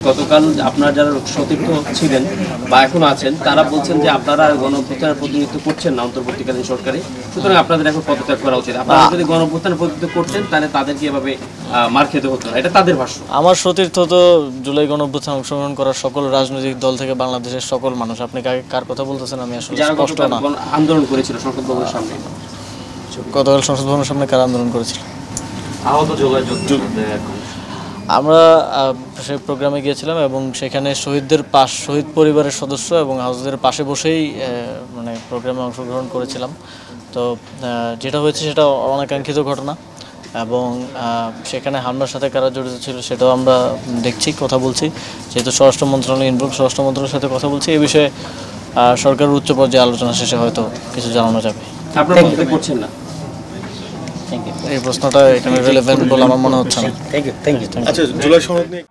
গতকাল আপনারা যারা সতীর্থ ছিলেন বা এখন আছেন তারা বলছেন যে আপনারা গণঅভ্যুত্থানের প্রতিনিধিত্ব করছেন না অন্তর্বর্তীকালীন সরকারে, সুতরাং আপনাদের এখন পদত্যাগ করা উচিত। আপনারা যদি গণঅভ্যুত্থানের প্রতিনিধিত্ব করতেন তাহলে তাদেরকে এভাবে মার খেতে হতো না, এটা তাদের ভাষ্য। আমার সতীর্থ তো জুলাই গণঅভ্যুত্থানে অংশগ্রহণ করা সকল রাজনৈতিক দল থেকে বাংলাদেশের সকল মানুষ। আপনি কার কথা বলতেছেন আমি আসলে যারা স্পষ্ট না। আন্দোলন করেছিল সংসদ ভবনের সামনে, গতকাল সংসদ ভবনের সামনে কারা আন্দোলন করেছিল? আহত আমরা সেই প্রোগ্রামে গিয়েছিলাম এবং সেখানে শহীদ পরিবারের সদস্য এবং আহতদের পাশে বসেই মানে প্রোগ্রামে অংশগ্রহণ করেছিলাম। তো যেটা হয়েছে সেটা অনাকাঙ্ক্ষিত ঘটনা এবং সেখানে হামলার সাথে কারা জড়িত ছিল সেটাও আমরা দেখছি, কথা বলছি। যেহেতু স্বরাষ্ট্র মন্ত্রণালয় ইনভলভ, স্বরাষ্ট্র মন্ত্রণালয়ের সাথে কথা বলছি এই বিষয়ে। সরকারের উচ্চ পর্যায়ে আলোচনা শেষে হয়তো কিছু জানানো যাবে। আপনারা করছেন না, এই প্রশ্নটা এখানে রিলেভেন্ট বলে আমার মনে হচ্ছে না। Thank you. আচ্ছা, জুলাই সনদ নিয়ে